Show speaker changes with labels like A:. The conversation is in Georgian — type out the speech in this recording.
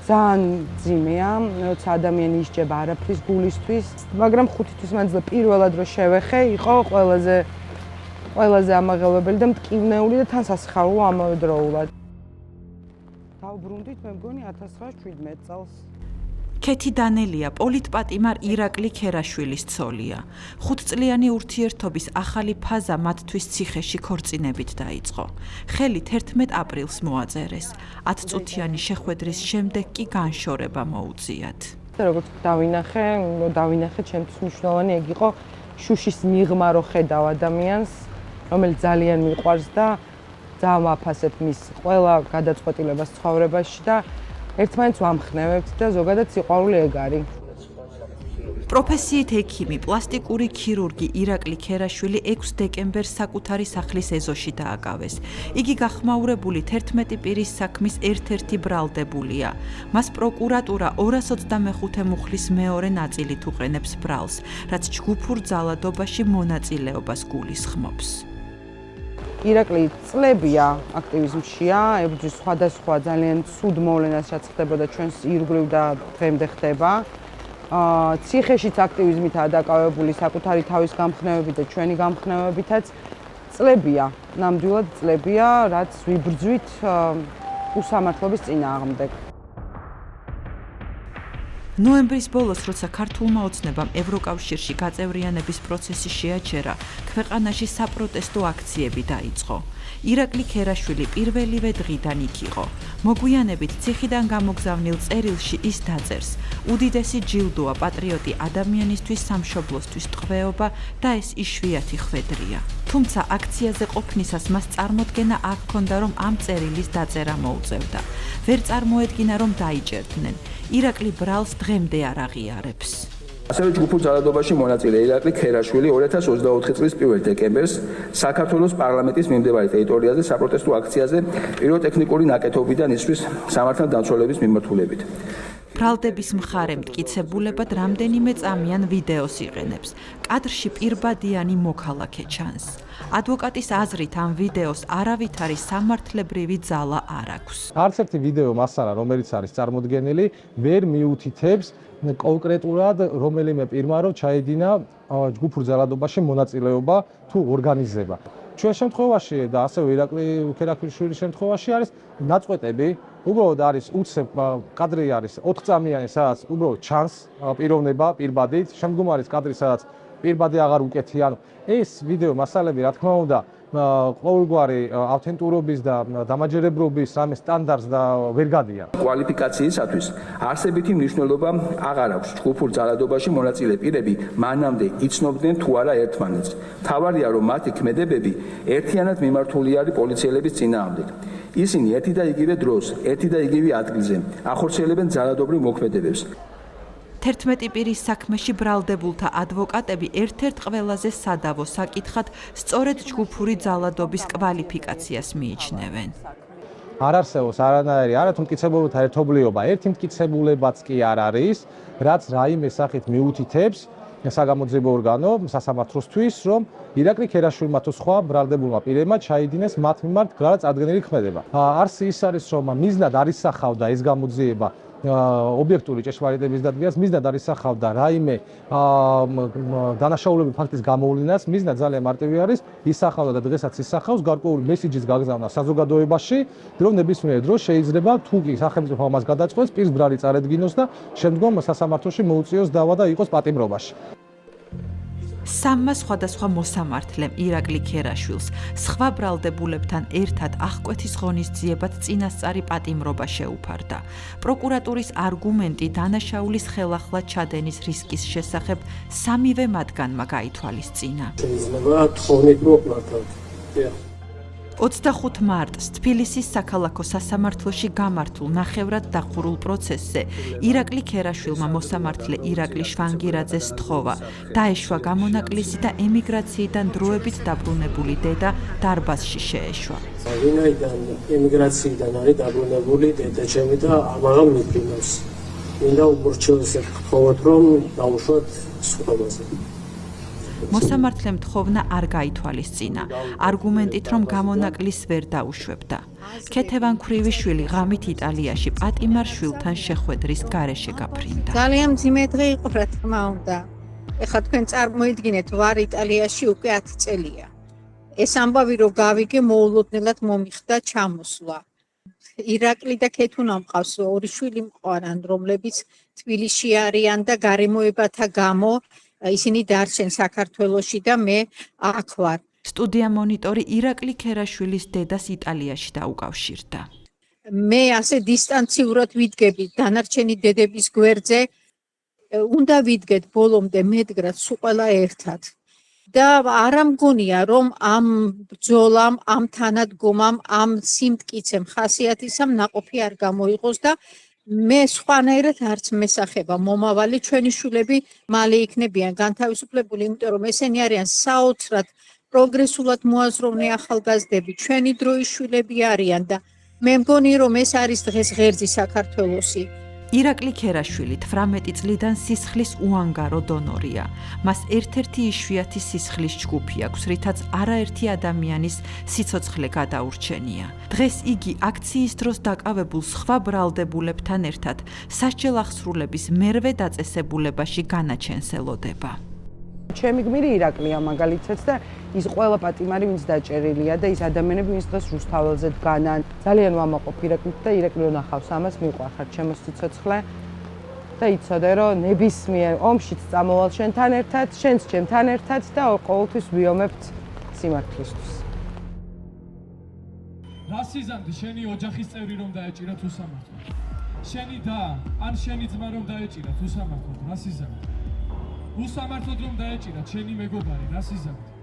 A: ძალიან ძიმეა, როცა ადამიანი ისჯება არაფრის გულისთვის, მაგრამ 5 თვის მანძილზე პირველად რო შევეხე, იყო ყველაზე ამაღელვებელი და მტკივნეული და თან სასიხარულო ამავდროულად. დავბრუნდით, მე მგონი 1917 წელს.
B: ქეთი დანელია პოლიტპატიმარ ირაკლი ქერაშვილის ცოლია. 5 წლიანი ურთიერთობის ახალი ფაზა მათთვის ციხეში ქორწინებით დაიწყო. ხელი 11 აპრილს მოაწერეს. 10 წუთიანი შეხვედრის შემდეგ კი განშორება მოუწიათ.
A: როგორც დავინახე, ჩემთვის მნიშვნელოვანი ეგ იყო შუშის მიღმა რო ხედავ ადამიანს, რომელიც ძალიან მიყვარს და ძალიან ვაფასებ მის ყველა გადაწყვეტილებას ცხოვრებაში და ერთმანეთს ვამხნევებთ და ზოგადად სიყვარული ეგ არის.
B: პროფესიით ექიმი, პლასტიკური ქირურგი ირაკლი ქერაშვილი 6 დეკემბერს საკუთარი სახლის ეზოში დააკავეს. იგი გახმაურებული 11 პირის საქმის ერთ-ერთი ბრალდებულია. მას პროკურატურა 225 მუხლის მეორე ნაწილით უყენებს ბრალს, რაც ჯგუფურ ძალადობაში მონაწილეობას გულისხმობს.
A: ირაკლი წლებია აქტივიზმშია, ებრძვის სხვადასხვა ძალიან ცუდ მოვლენას, რაც ხდებოდა ჩვენს ირგვლივ და დღემდე ხდება. ციხეშიც აქტივიზმითაა დაკავებული საკუთარი თავის გამხნევებით და ჩვენი გამხნევებითაც წლებია, ნამდვილად წლებია, რაც ვიბრძვით უსამართლობის წინააღმდეგ.
B: ნოემბრის ბოლოს, როცა ქართულმა ოცნებამ ევროკავშირში გაწევრიანების პროცესი შეაჩერა, ქვეყანაში საპროტესტო აქციები დაიწყო. ირაკლი ქერაშვილი პირველივე დღიდან იქ იყო. მოგვიანებით ციხიდან გამოგზავნილ წერილში ის დაწერს: უდიდესი ჯილდოა პატრიოტი ადამიანისთვის სამშობლოსთვის ტყვეობა და ეს იშვიათი ხვედრია. თუმცა აქციაზე ყოფნისას მას წარმოდგენა არ ჰქონდა, რომ ამ წერილის დაწერა მოუწევდა. ვერ წარმოედგინა, რომ დაიჭერდნენ. ირაკლი ბრალს დღემდე არ აღიარებს.
C: ასევე ჯგუფურ ძალადობაში მონაწილე ირაკლი ქერაშვილი 2024 წლის 1 დეკემბერს საქართველოს პარლამენტის მიმდებარე ტერიტორიაზე საპროტესტო აქციაზე პიროტექნიკური ნაკეთობიდან ისვრის სამართალდამცველების მიმართულებით.
B: ბრალდების მხარე მტკიცებულებად რამდენიმე წამიან ვიდეოს იყენებს. კადრში პირბადიანი მოქალაქე ჩანს. ადვოკატის აზრით ამ ვიდეოს არავითარი სამართლებრივი ძალა არ აქვს.
D: არც ერთი ვიდეო მასალა, რომელიც არის წარმოდგენილი, ვერ მიუთითებს კონკრეტულად რომელიმე პირმა რომ ჩაედინა ჯგუფურ ძალადობაში მონაწილეობა თუ ორგანიზება. ჩვენ შემთხვევაში და ასევე ირაკლი ქერაშვილის შემთხვევაში არის ნაწყვეტები, უბრალოდ არის უცებ კადრი არის 4 წამიანი, სადაც უბრალოდ ჩანს პიროვნება პირბადით, შემდგომ არის კადრი, სადაც პირბადი აღარ უკეთია. ეს ვიდეო მასალები, რა თქმა უნდა, ყოველგვარი ავთენტურობის და დამაჯერებლობის რამე სტანდარტს და ვერ გადიან.
C: კვალიფიკაციისათვის არსებითი მნიშვნელობა აღარ აქვს ჯგუფურ ძალადობაში მონაწილე პირები მანამდე იცნობდნენ თუ არა ერთმანეთს. მთავარია, რომ მათი ქმედებები ერთიანად მიმართული არის პოლიციელების წინააღმდეგ. ისინი ერთი და იგივე დროს, ერთი და იგივე ადგილზე ახორციელებენ ძალადობრივ მოქმედებებს.
B: 11 პირის საქმეში ბრალდებულთა ადვოკატები ერთ-ერთ ყველაზე სადავო საკითხად სწორედ ჯგუფური ძალადობის კვალიფიკაციას მიიჩნევენ.
D: არ არსებობს არანაირი არათუ მტკიცებულთა ერთობლიობა, ერთი მტკიცებულებაც კი არ არის, რაც რაიმე სახით მიუთითებს საგამოძიებო ორგანო სასამართლოსთვის, რომ ირაკლი ქერაშვილმა თუ სხვა ბრალდებულმა პირებმა ჩაიდინეს მათ მიმართ გადაწყვეტილი ქმედება. არსი ის არის, რომ მიზნად არ ისახავდა ეს გამოძიება ობიექტური ჭეშმარიტების დადგენას, მიზნად არ ისახავდა რაიმე დანაშაულების ფაქტის გამოვლენას, მიზნად ძალიან მარტივი არის, ისახავდა და დღესაც ისახავს გარკვეული მესიჯის გაგზავნა საზოგადოებაში, რომ ნებისმიერ დროს შეიძლება თუ კი სახელმწიფო ამას გადაწყვეტს, პირს ბრალი წარედგინოს და შემდგომ სასამართლოში მოუწიოს დავა და იყოს პატიმრობაში.
B: სამმა სხვადასხვა მოსამართლემ ირაკლი ქერაშვილს სხვა ბრალდებულებთან ერთად აღკვეთის ღონისძიებად წინასწარი პატიმრობა შეუფარდა. პროკურატურის არგუმენტი დანაშაულის ხელახლა ჩადენის რისკის შესახებ სამივე მათგანმა გაითვალისწინა.
E: შეიძლება თხოვნით მოკვლათ.
B: 25 მარტს თბილისის საქალაქო სასამართლოში გამართულ ნახევრად დახურულ პროცესზე ირაკლი ქერაშვილმა მოსამართლე ირაკლი შვანგირაძეს სთხოვა, დაეშვა გამონაკლისი და ემიგრაციიდან დროებით დაბრუნებული დედა დარბაზში შეეშვა.
E: ვინაიდან ემიგრაციიდან არის დაბრუნებული დედა ჩემი და ამაღამ მიფრინავს. მინდა უმორჩილეს გთხოვოთ, რომ დაუშვათ სხდომაზე.
B: მოსამართლემ თხოვნა არ გაითვალისწინა, არგუმენტით, რომ გამონაკლის ვერ დაუშვებდა. ქეთევან ქრივიშვილი ღამით იტალიაში პატიმარ შვილთან შეხვედრის გარეშე გაფრინდა.
F: ძალიან მძიმე დღე იყო, რა თქმა უნდა. ეხლა თქვენ წარმოიდგინეთ, ვარ იტალიაში უკვე 10 წელია. ეს ამბავი რომ გავიგე, მოულოდნელად მომიხდა ჩამოსვლა. ირაკლი და ქეთუნა მყავს, ორი შვილი მყარან, რომლებიც თბილისში არიან და გარემოებათა გამო ისინი დარჩენ საქართველოში და მე აქ ვარ.
B: სტუდია მონიტორი ირაკლი ქერაშვილის დედას იტალიაში დაუკავშირდა.
F: მე ასე დისტანციურად ვიდგები დანარჩენი დედების გვერდზე, უნდა ვიდგეთ ბოლომდე მედგრად სულ ყველა ერთად. და არ ამგონია, რომ ამ ბრძოლამ, ამ თანადგომამ, ამ სიმტკიცემ ხასიათისამ ნაყოფი არ გამოიღოს და მე სხვანაირად არც მესახება მომავალი ჩვენი შვილები მალე იქნებიან განთავისუფლებული, იმიტომ რომ ესენი არიან საოცრად პროგრესულად მოაზროვნე ახალგაზრდები, ჩვენი დროის შვილები არიან და მე მგონი რომ ეს არის დღეს ღერძი საქართველოსი.
B: ირაკლი ქერაშვილი 18 წლიდან სისხლის უანგარო დონორია. მას ერთ-ერთი იშვიათი სისხლის ჯგუფი აქვს, რითაც არაერთი ადამიანის სიცოცხლე გადაურჩენია. დღეს იგი აქციის დროს დაკავებულ სხვა ბრალდებულებთან ერთად სასჯელ აღსრულების მერვე დაწესებულებაში განაჩენს ელოდება.
A: ჩემი გმირი ირაკლია მაგალითად და ის ყველა პატიმარი ვინც დაჭერილია და ის ადამიანები ვინც დღეს რუსთაველზე დგანან. ძალიან ვამაყობ ირაკლით და ირაკლი რო ნახავს ამას მიყვარხარ ჩემო სიცოცხლე და იცოდე რომ ნებისმიერ ომშიც წამოვალ შენთან ერთად, შენც ჩემთან ერთად და ყოველთვის ვიომებთ სიმართლისთვის.
G: რასიზამდი შენი ოჯახის წევრი რომ დაეჭირათ უსამართლოდ. შენი და ან შენი ძმა რომ დაეჭირათ უსამართლოდ, რასიზამდი. უსამართლოდ რომ დაეჭირათ შენი მეგობარი, რასიზამდი.